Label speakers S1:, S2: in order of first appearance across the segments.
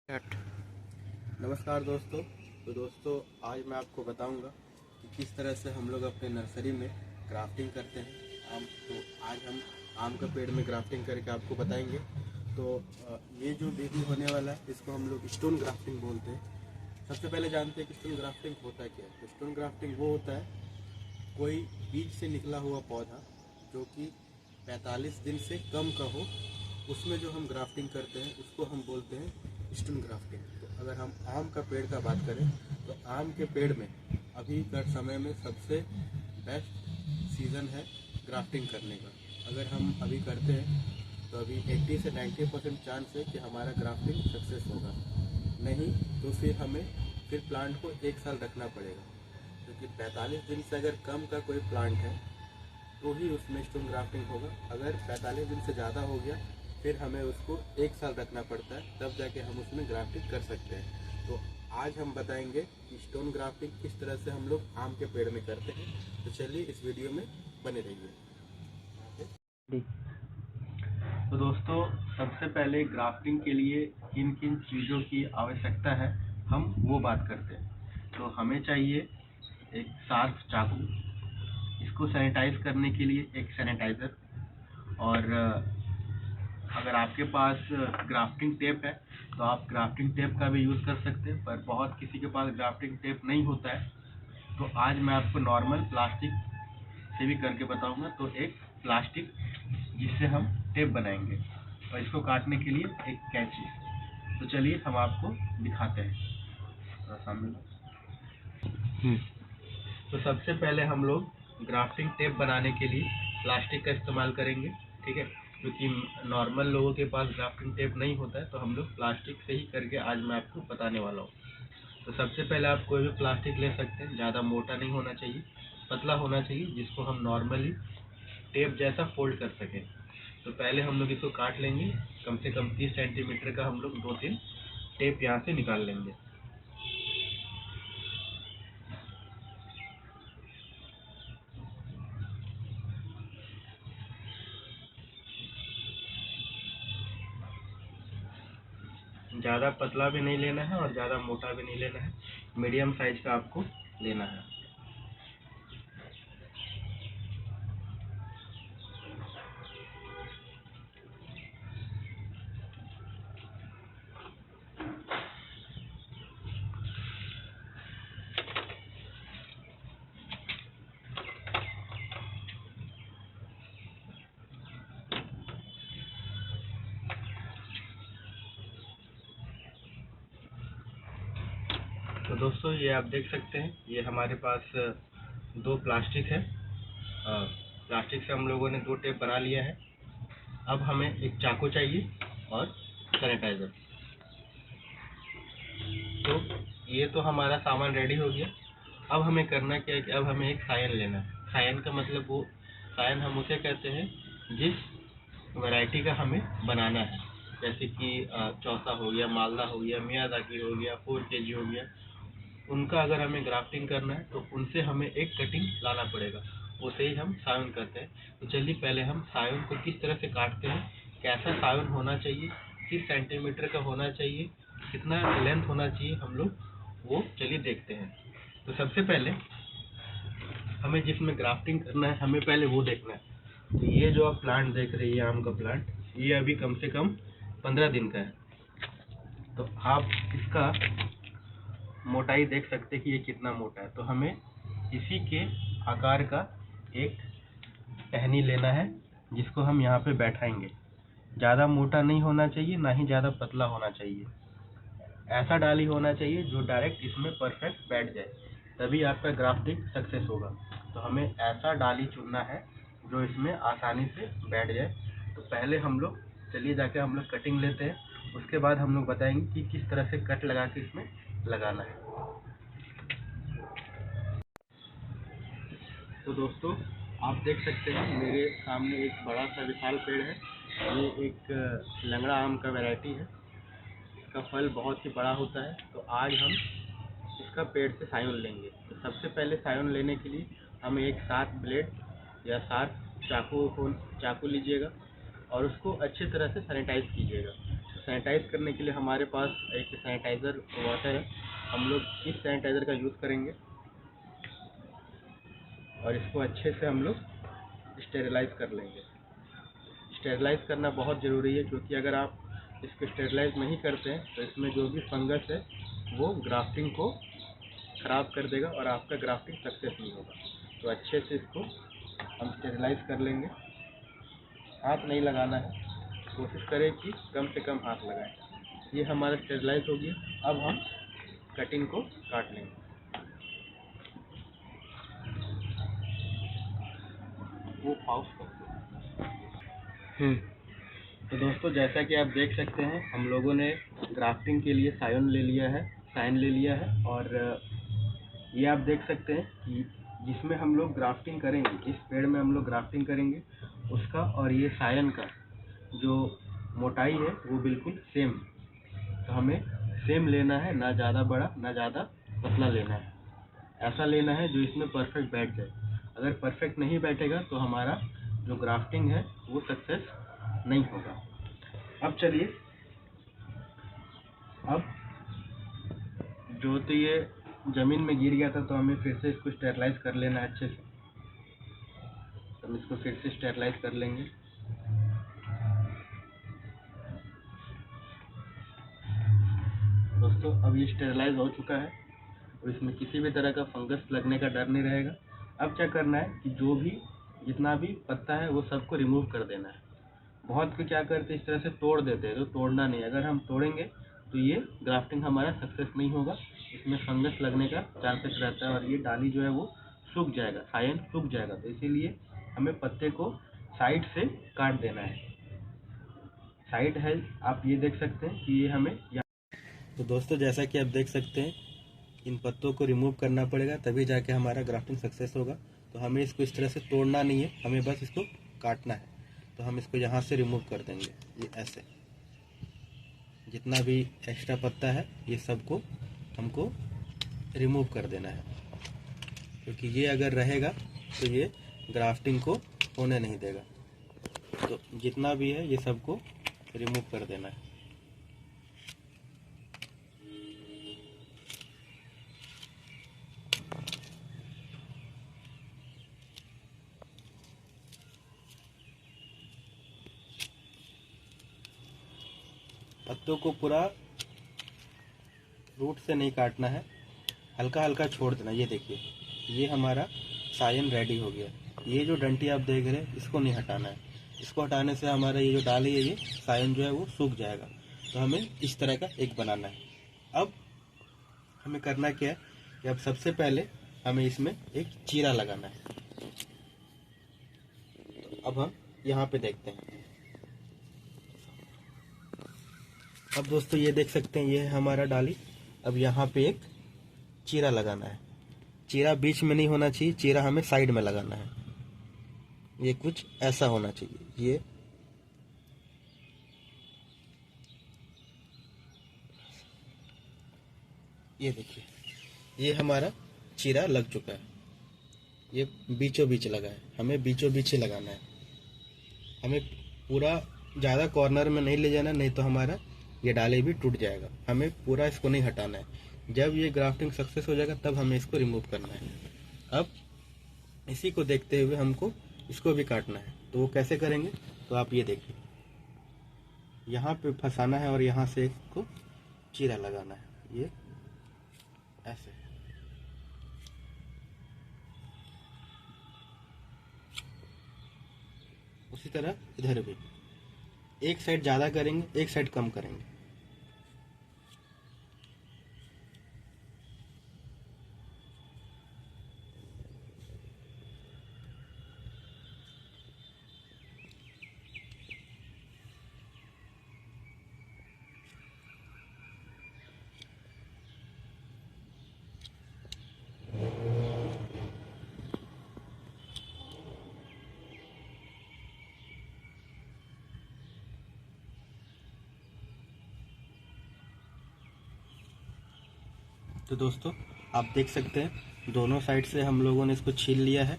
S1: हट।
S2: नमस्कार दोस्तों। तो दोस्तों आज मैं आपको बताऊंगा कि किस तरह से हम लोग अपने नर्सरी में ग्राफ्टिंग करते हैं। तो आज हम आम का पेड़ में ग्राफ्टिंग करके आपको बताएंगे। तो ये जो वीडियो होने वाला है इसको हम लोग स्टोन ग्राफ्टिंग बोलते हैं। सबसे पहले जानते हैं कि स्टोन ग्राफ्टिंग होता क्या है। तो स्टोन ग्राफ्टिंग वो होता है कोई बीज से निकला हुआ पौधा जो कि 45 दिन से कम का हो, उसमें जो हम ग्राफ्टिंग करते हैं उसको हम बोलते हैं स्टोन ग्राफ्टिंग। तो अगर हम आम का पेड़ का बात करें तो आम के पेड़ में अभी का समय में सबसे बेस्ट सीज़न है ग्राफ्टिंग करने का। अगर हम अभी करते हैं तो अभी 80 से 90% चांस है कि हमारा ग्राफ्टिंग सक्सेस होगा। नहीं तो फिर हमें प्लांट को 1 साल रखना पड़ेगा, क्योंकि 45 दिन से अगर कम का कोई प्लांट है तो ही उसमें स्टोन ग्राफ्टिंग होगा। अगर 45 दिन से ज़्यादा हो गया फिर हमें उसको 1 साल रखना पड़ता है, तब जाके हम उसमें ग्राफ्टिंग कर सकते हैं। तो आज हम बताएंगे कि स्टोन ग्राफ्टिंग किस तरह से हम लोग आम के पेड़ में करते हैं। तो चलिए इस वीडियो में बने रहिए। तो दोस्तों सबसे पहले ग्राफ्टिंग के लिए किन किन चीज़ों की आवश्यकता है हम वो बात करते हैं। तो हमें चाहिए एक शार्प चाकू, इसको सैनिटाइज करने के लिए एक सैनिटाइज़र, और अगर आपके पास ग्राफ्टिंग टेप है तो आप ग्राफ्टिंग टेप का भी यूज़ कर सकते हैं। पर बहुत किसी के पास ग्राफ्टिंग टेप नहीं होता है, तो आज मैं आपको नॉर्मल प्लास्टिक से भी करके बताऊंगा। तो एक प्लास्टिक जिससे हम टेप बनाएंगे, और इसको काटने के लिए एक कैंची। तो चलिए हम आपको दिखाते हैं, थोड़ा सामने लो। तो सबसे पहले हम लोग ग्राफ्टिंग टेप बनाने के लिए प्लास्टिक का इस्तेमाल करेंगे, ठीक है। क्योंकि नॉर्मल लोगों के पास ग्राफ्टिंग टेप नहीं होता है, तो हम लोग प्लास्टिक से ही करके आज मैं आपको बताने वाला हूँ। तो सबसे पहले आप कोई भी प्लास्टिक ले सकते हैं, ज़्यादा मोटा नहीं होना चाहिए, पतला होना चाहिए, जिसको हम नॉर्मली टेप जैसा फोल्ड कर सकें। तो पहले हम लोग इसको काट लेंगे, कम से कम 30 सेंटीमीटर का हम लोग 2-3 टेप यहाँ से निकाल लेंगे। ज़्यादा पतला भी नहीं लेना है और ज़्यादा मोटा भी नहीं लेना है, मीडियम साइज का आपको लेना है। तो दोस्तों ये आप देख सकते हैं, ये हमारे पास 2 प्लास्टिक है। प्लास्टिक से हम लोगों ने 2 टेप बना लिया है। अब हमें एक चाकू चाहिए और सैनिटाइज़र। तो ये तो हमारा सामान रेडी हो गया। अब हमें करना क्या है कि अब हमें एक सायन लेना है। सायन का मतलब वो, सायन हम उसे कहते हैं जिस वैरायटी का हमें बनाना है, जैसे कि चौसा हो गया, मालदा हो गया, मियाज़ाकी हो गया, 4 kg हो गया। उनका अगर हमें ग्राफ्टिंग करना है तो उनसे हमें एक कटिंग लाना पड़ेगा, उसे ही हम सायन कहते हैं। तो चलिए पहले हम सायन को किस तरह से काटते हैं, कैसा सायन होना चाहिए, किस सेंटीमीटर का होना चाहिए, कितना लेंथ होना चाहिए, हम लोग वो चलिए देखते हैं। तो सबसे पहले हमें जिसमें ग्राफ्टिंग करना है हमें पहले वो देखना है। तो ये जो आप प्लांट देख रहे हैं आम का प्लांट, ये अभी कम से कम 15 दिन का है। तो आप इसका मोटाई देख सकते हैं कि ये कितना मोटा है। तो हमें इसी के आकार का एक टहनी लेना है, जिसको हम यहाँ पे बैठाएंगे। ज़्यादा मोटा नहीं होना चाहिए, ना ही ज़्यादा पतला होना चाहिए। ऐसा डाली होना चाहिए जो डायरेक्ट इसमें परफेक्ट बैठ जाए, तभी आपका ग्राफ्टिंग सक्सेस होगा। तो हमें ऐसा डाली चुनना है जो इसमें आसानी से बैठ जाए। तो पहले हम लोग चलिए जाके हम लोग कटिंग लेते हैं, उसके बाद हम लोग बताएंगे कि किस तरह से कट लगा के इसमें लगाना है। तो दोस्तों आप देख सकते हैं मेरे सामने एक बड़ा सा विशाल पेड़ है। ये एक लंगड़ा आम का वैरायटी है, इसका फल बहुत ही बड़ा होता है। तो आज हम इसका पेड़ से सायुन लेंगे। तो सबसे पहले सायुन लेने के लिए हमें एक शार्प ब्लेड या शार्प चाकू लीजिएगा और उसको अच्छी तरह से सैनिटाइज कीजिएगा। सैनिटाइज करने के लिए हमारे पास एक सैनिटाइज़र वाटर है। हम लोग इस सैनिटाइज़र का यूज़ करेंगे और इसको अच्छे से हम लोग स्टेरिलाइज कर लेंगे। स्टेरिलाइज करना बहुत ज़रूरी है, क्योंकि अगर आप इसको स्टेरिलाइज नहीं करते हैं तो इसमें जो भी फंगस है वो ग्राफ्टिंग को ख़राब कर देगा और आपका ग्राफ्टिंग सक्सेस नहीं होगा। तो अच्छे से इसको हम स्टेरिलाइज कर लेंगे। हाथ नहीं लगाना है, कोशिश करें कि कम से कम हाथ लगाएं। ये हमारा स्टेरिलाइज हो गया। अब हम कटिंग को काट लेंगे। वो पाउच तो दोस्तों, जैसा कि आप देख सकते हैं, हम लोगों ने ग्राफ्टिंग के लिए साइन ले लिया है और ये आप देख सकते हैं कि जिसमें हम लोग ग्राफ्टिंग करेंगे, जिस पेड़ में हम लोग ग्राफ्टिंग करेंगे उसका और ये सायन का जो मोटाई है वो बिल्कुल सेम है। तो हमें सेम लेना है, ना ज़्यादा बड़ा ना ज़्यादा पतला लेना है। ऐसा लेना है जो इसमें परफेक्ट बैठ जाए। अगर परफेक्ट नहीं बैठेगा तो हमारा जो ग्राफ्टिंग है वो सक्सेस नहीं होगा। अब चलिए, अब जो तो ये ज़मीन में गिर गया था तो हमें फिर से इसको स्टेरलाइज कर लेना है अच्छे से। तो हम इसको फिर से स्टेरलाइज कर लेंगे। दोस्तों, अब ये स्टेरलाइज हो चुका है और इसमें किसी भी तरह का फंगस लगने का डर नहीं रहेगा। अब क्या करना है कि जो भी जितना भी पत्ता है वो सबको रिमूव कर देना है। बहुत को क्या करते हैं, इस तरह से तोड़ देते हैं, तो तोड़ना नहीं। अगर हम तोड़ेंगे तो ये ग्राफ्टिंग हमारा सक्सेस नहीं होगा, इसमें फंगस लगने का चांसेस रहता है और ये डाली जो है वो सूख जाएगा, सायन सूख जाएगा। तो इसीलिए हमें पत्ते को साइड से काट देना है। साइड है, आप ये देख सकते हैं कि ये हमें तो दोस्तों, जैसा कि आप देख सकते हैं, इन पत्तों को रिमूव करना पड़ेगा, तभी जाके हमारा ग्राफ्टिंग सक्सेस होगा। तो हमें इसको इस तरह से तोड़ना नहीं है, हमें बस इसको काटना है। तो हम इसको यहाँ से रिमूव कर देंगे, ये ऐसे। जितना भी एक्स्ट्रा पत्ता है ये सबको हमको रिमूव कर देना है, क्योंकि ये अगर रहेगा तो ये ग्राफ्टिंग को होने नहीं देगा। तो जितना भी है ये सबको रिमूव कर देना है। पत्तों को पूरा रूट से नहीं काटना है, हल्का हल्का छोड़ देना। ये देखिए, ये हमारा सायन रेडी हो गया। ये जो डंटी आप देख रहे हैं इसको नहीं हटाना है। इसको हटाने से हमारा ये जो डाली है ये सायन जो है वो सूख जाएगा। तो हमें इस तरह का एक बनाना है। अब हमें करना क्या है कि अब सबसे पहले हमें इसमें एक चीरा लगाना है। तो अब हम यहाँ पे देखते हैं। अब दोस्तों, ये देख सकते हैं, ये है हमारा डाली। अब यहाँ पे एक चीरा लगाना है। चीरा बीच में नहीं होना चाहिए, चीरा हमें साइड में लगाना है। ये कुछ ऐसा होना चाहिए। ये देखिए, ये हमारा चीरा लग चुका है। ये बीचों बीच लगा है, हमें बीचों बीच ही लगाना है। हमें पूरा ज़्यादा कॉर्नर में नहीं ले जाना, नहीं तो हमारा ये डाली भी टूट जाएगा। हमें पूरा इसको नहीं हटाना है। जब ये ग्राफ्टिंग सक्सेस हो जाएगा तब हमें इसको रिमूव करना है। अब इसी को देखते हुए हमको इसको भी काटना है। तो वो कैसे करेंगे, तो आप ये देखिए, यहाँ पे फंसाना है और यहाँ से इसको चीरा लगाना है, ये ऐसे। उसी तरह इधर भी एक साइड ज़्यादा करेंगे, एक साइड कम करेंगे। तो दोस्तों, आप देख सकते हैं दोनों साइड से हम लोगों ने इसको छील लिया है।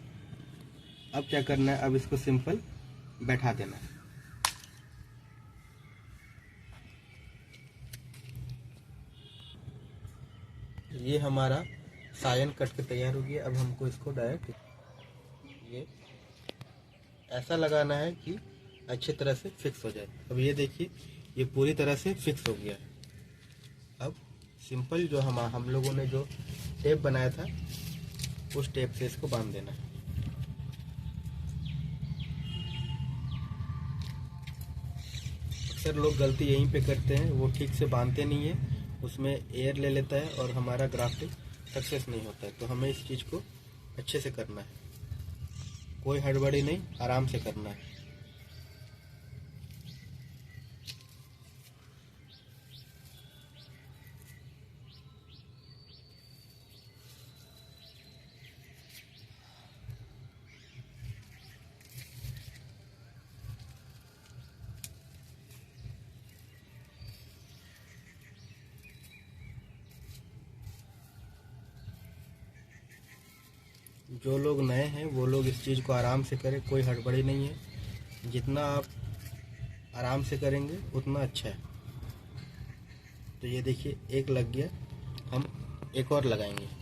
S2: अब क्या करना है, अब इसको सिंपल बैठा देना है। ये हमारा सायन कट के तैयार हो गया। अब हमको इसको डायरेक्ट ये ऐसा लगाना है कि अच्छी तरह से फिक्स हो जाए। अब ये देखिए ये पूरी तरह से फिक्स हो गया है। अब सिंपल जो हम लोगों ने जो टेप बनाया था उस टेप से इसको बांध देना है। अक्सर लोग गलती यहीं पे करते हैं, वो ठीक से बांधते नहीं है, उसमें एयर ले लेता है और हमारा ग्राफ्टिंग सक्सेस नहीं होता है। तो हमें इस चीज़ को अच्छे से करना है, कोई हड़बड़ी नहीं, आराम से करना है। जो लोग नए हैं वो लोग इस चीज़ को आराम से करें, कोई हड़बड़ी नहीं है। जितना आप आराम से करेंगे उतना अच्छा है। तो ये देखिए एक लग गया, हम एक और लगाएंगे।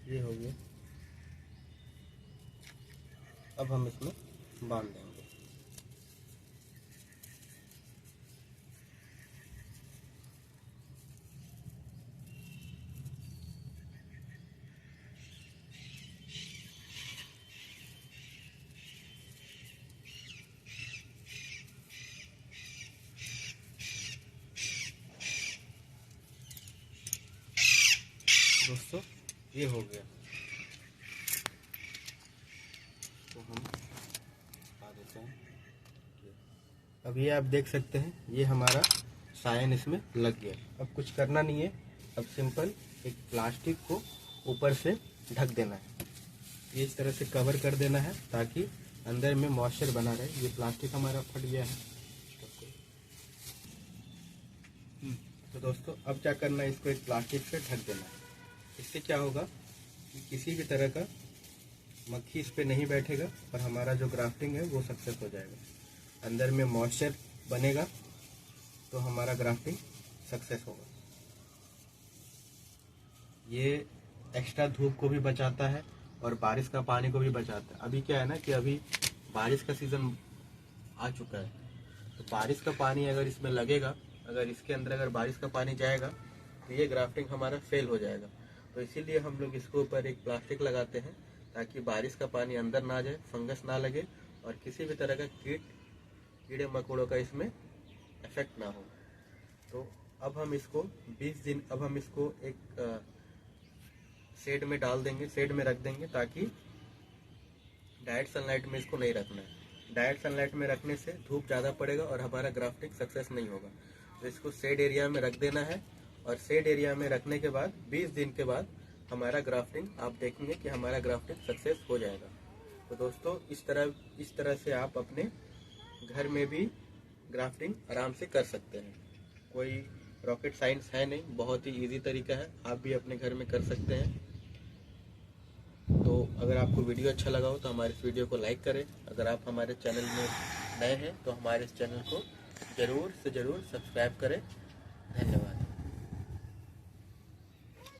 S2: ये हो गया। अब हम इसमें बांध देंगे। दोस्तों ये हो गया। तो हम आ देते हैं। अब ये आप देख सकते हैं ये हमारा सायन इसमें लग गया। अब कुछ करना नहीं है, अब सिंपल एक प्लास्टिक को ऊपर से ढक देना है। ये इस तरह से कवर कर देना है ताकि अंदर में मॉइस्चर बना रहे। ये प्लास्टिक हमारा फट गया है। तो दोस्तों अब क्या करना है, इसको एक प्लास्टिक से ढक देना है। इससे क्या होगा कि किसी भी तरह का मक्खी इस पे नहीं बैठेगा और हमारा जो ग्राफ्टिंग है वो सक्सेस हो जाएगा। अंदर में मॉइस्चर बनेगा तो हमारा ग्राफ्टिंग सक्सेस होगा। ये एक्स्ट्रा धूप को भी बचाता है और बारिश का पानी को भी बचाता है। अभी क्या है ना कि अभी बारिश का सीज़न आ चुका है, तो बारिश का पानी अगर इसमें लगेगा, अगर इसके अंदर अगर बारिश का पानी जाएगा तो ये ग्राफ्टिंग हमारा फेल हो जाएगा। तो इसीलिए हम लोग इसके ऊपर एक प्लास्टिक लगाते हैं ताकि बारिश का पानी अंदर ना जाए, फंगस ना लगे और किसी भी तरह का कीड़े मकोड़ों का इसमें इफेक्ट ना हो। तो अब हम इसको 20 दिन अब हम इसको एक शेड में डाल देंगे, शेड में रख देंगे, ताकि डायरेक्ट सनलाइट में इसको नहीं रखना है। डायरेक्ट सनलाइट में रखने से धूप ज़्यादा पड़ेगा और हमारा ग्राफ्टिंग सक्सेस नहीं होगा। तो इसको शेड एरिया में रख देना है और शेड एरिया में रखने के बाद 20 दिन के बाद हमारा ग्राफ्टिंग आप देखेंगे कि हमारा ग्राफ्टिंग सक्सेस हो जाएगा। तो दोस्तों इस तरह से आप अपने घर में भी ग्राफ्टिंग आराम से कर सकते हैं। कोई रॉकेट साइंस है नहीं, बहुत ही इजी तरीका है, आप भी अपने घर में कर सकते हैं। तो अगर आपको वीडियो अच्छा लगा हो तो हमारे इस वीडियो को लाइक करें। अगर आप हमारे चैनल में नए हैं तो हमारे इस चैनल को ज़रूर से ज़रूर सब्सक्राइब करें। धन्यवाद।